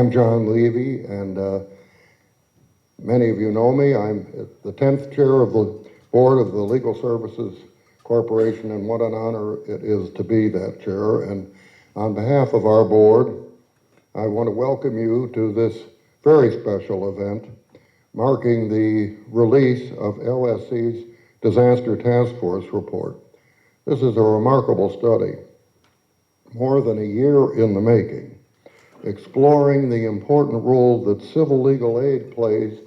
I'm John Levy, and many of you know me. I'm the 10th chair of the board of the Legal Services Corporation, and what an honor it is to be that chair. And on behalf of our board, I want to welcome you to this very special event marking the release of LSC's Disaster Task Force report. This is a remarkable study, more than a year in the making, exploring the important role that civil legal aid plays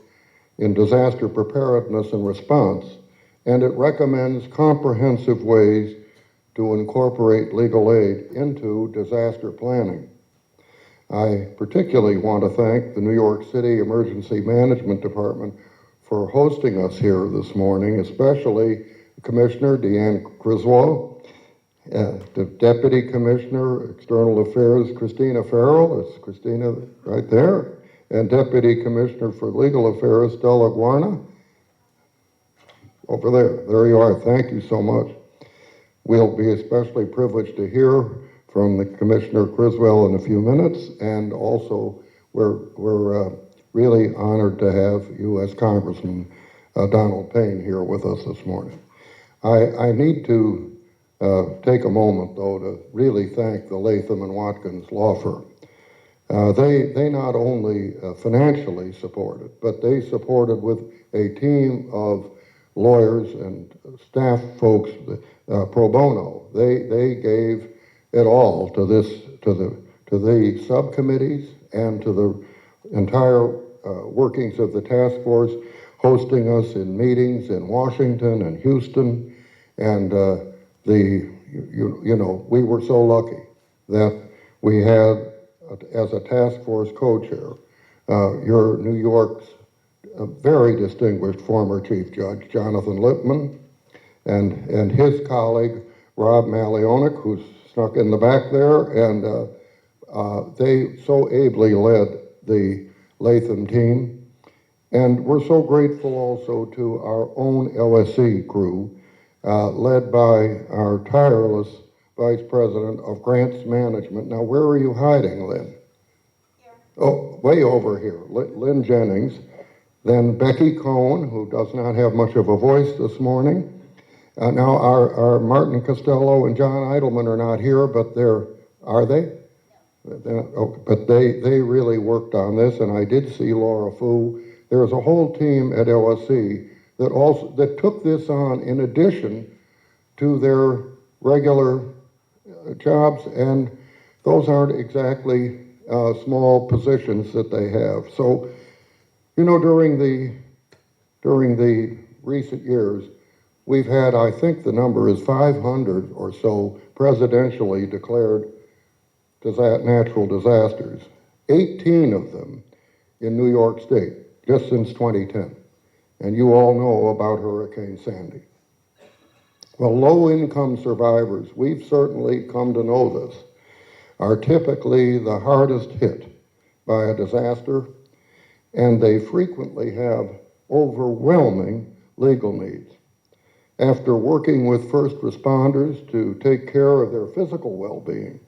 in disaster preparedness and response, and it recommends comprehensive ways to incorporate legal aid into disaster planning. I particularly want to thank the New York City Emergency Management Department for hosting us here this morning, especially Commissioner Deanne Criswell, the Deputy Commissioner, External Affairs, Christina Farrell, is Christina right there, and Deputy Commissioner for Legal Affairs, Stella Guarna, over there. There you are. Thank you so much. We'll be especially privileged to hear from the Commissioner Criswell in a few minutes, and also we're really honored to have U.S. Congressman Donald Payne here with us this morning. I need to take a moment, though, to really thank the Latham & Watkins law firm. They not only financially supported, but they supported with a team of lawyers and staff folks pro bono. They gave it all to the subcommittees and to the entire workings of the task force, hosting us in meetings in Washington and Houston, and we were so lucky that we had, as a task force co-chair, your New York's very distinguished former Chief Judge, Jonathan Lippman, and his colleague, Rob Malionik, who's snuck in the back there, and they so ably led the Latham team. And we're so grateful also to our own LSC crew, led by our tireless Vice President of Grants Management. Now, where are you hiding, Lynn? Here. Oh, way over here, Lynn Jennings. Then Becky Cohn, who does not have much of a voice this morning. Now, our Martin Costello and John Eidelman are not here, but are they? But they really worked on this, and I did see Laura Fu. There's a whole team at LSC that took this on in addition to their regular jobs, and those aren't exactly small positions that they have. So, during the recent years, we've had, I think the number is 500 or so presidentially declared natural disasters, 18 of them in New York State, just since 2010. And you all know about Hurricane Sandy. Well, low-income survivors, we've certainly come to know this, are typically the hardest hit by a disaster, and they frequently have overwhelming legal needs. After working with first responders to take care of their physical well-being,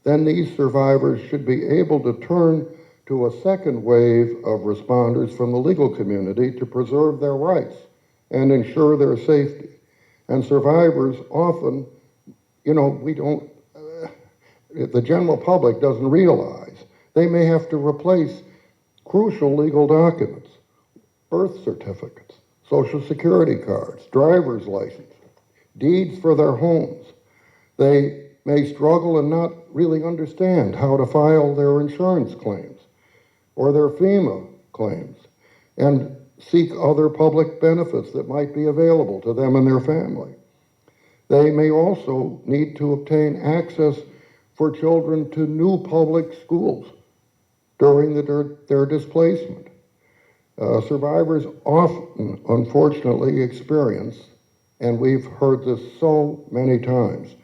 then these survivors should be able to turn to a second wave of responders from the legal community to preserve their rights and ensure their safety. And survivors often, the general public doesn't realize they may have to replace crucial legal documents, birth certificates, Social Security cards, driver's licenses, deeds for their homes. They may struggle and not really understand how to file their insurance claims or their FEMA claims and seek other public benefits that might be available to them and their family. They may also need to obtain access for children to new public schools during their displacement. Survivors often, unfortunately, experience, and we've heard this so many times,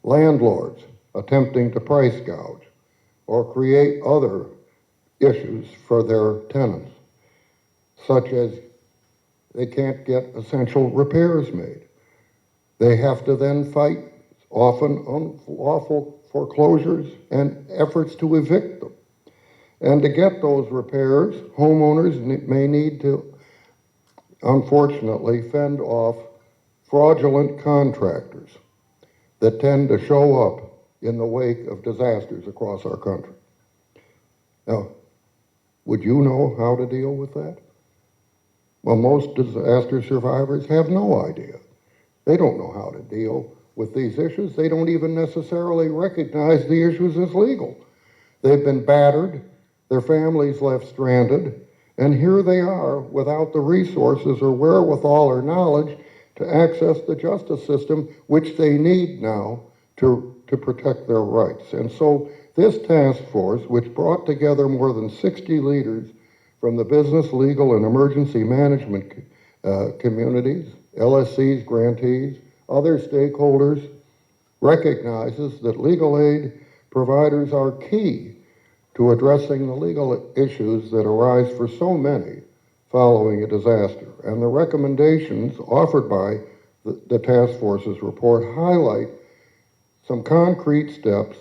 landlords attempting to price gouge or create other issues for their tenants, such as they can't get essential repairs made. They have to then fight often unlawful foreclosures and efforts to evict them. And to get those repairs, homeowners may need to, unfortunately, fend off fraudulent contractors that tend to show up in the wake of disasters across our country. Now, would you know how to deal with that? Well, most disaster survivors have no idea. They don't know how to deal with these issues. They don't even necessarily recognize the issues as legal. They've been battered, their families left stranded, and here they are without the resources or wherewithal or knowledge to access the justice system, which they need now to protect their rights. And so this task force, which brought together more than 60 leaders from the business, legal, and emergency management communities, LSC's grantees, other stakeholders, recognizes that legal aid providers are key to addressing the legal issues that arise for so many following a disaster. And the recommendations offered by the task force's report highlight some concrete steps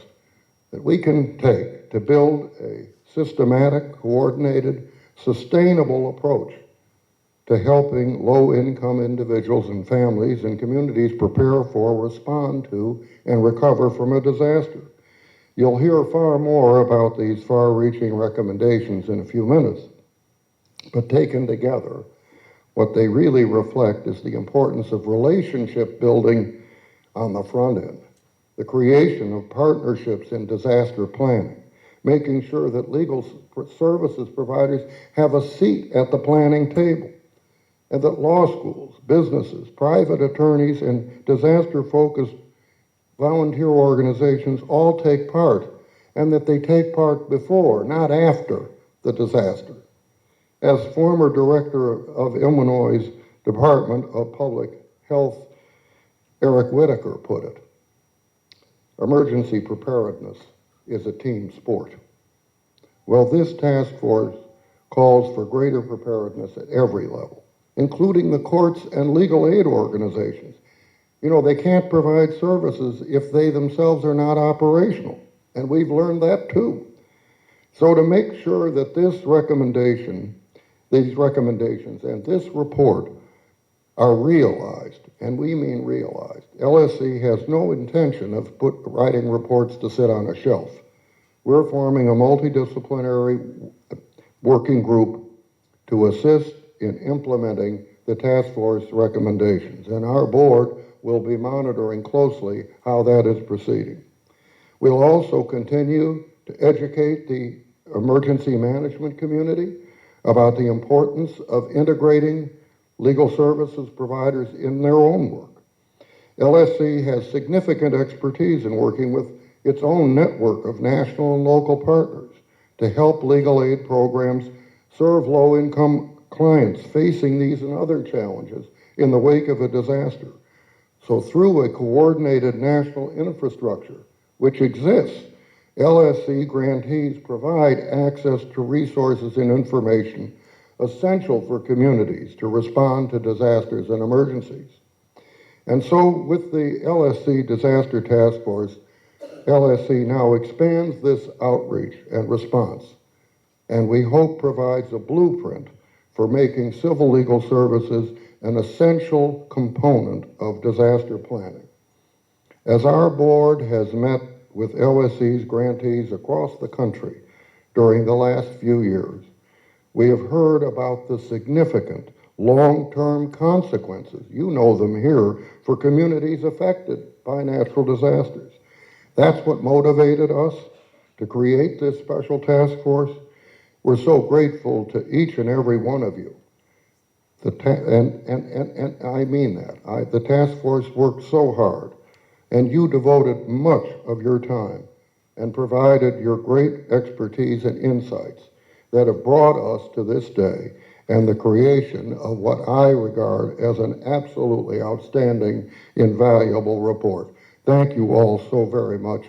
that we can take to build a systematic, coordinated, sustainable approach to helping low-income individuals and families and communities prepare for, respond to, and recover from a disaster. You'll hear far more about these far-reaching recommendations in a few minutes, but taken together, what they really reflect is the importance of relationship building on the front end, the creation of partnerships in disaster planning, making sure that legal services providers have a seat at the planning table, and that law schools, businesses, private attorneys, and disaster-focused volunteer organizations all take part, and that they take part before, not after, the disaster. As former director of Illinois' Department of Public Health, Eric Whitaker, put it, emergency preparedness is a team sport. Well, this task force calls for greater preparedness at every level, including the courts and legal aid organizations. You know, they can't provide services if they themselves are not operational, and we've learned that too. So to make sure that these recommendations and this report are realized, and we mean realized, LSC has no intention of writing reports to sit on a shelf. We're forming a multidisciplinary working group to assist in implementing the task force recommendations, and our board will be monitoring closely how that is proceeding. We'll also continue to educate the emergency management community about the importance of integrating legal services providers in their own work. LSC has significant expertise in working with its own network of national and local partners to help legal aid programs serve low-income clients facing these and other challenges in the wake of a disaster. So through a coordinated national infrastructure, which exists, LSC grantees provide access to resources and information essential for communities to respond to disasters and emergencies. And so with the LSC Disaster Task Force, LSC now expands this outreach and response, and we hope provides a blueprint for making civil legal services an essential component of disaster planning. As our board has met with LSC's grantees across the country during the last few years, we have heard about the significant long-term consequences, you know them here, for communities affected by natural disasters. That's what motivated us to create this special task force. We're so grateful to each and every one of you. And I mean that. The task force worked so hard, and you devoted much of your time and provided your great expertise and insights that have brought us to this day and the creation of what I regard as an absolutely outstanding, invaluable report. Thank you all so very much.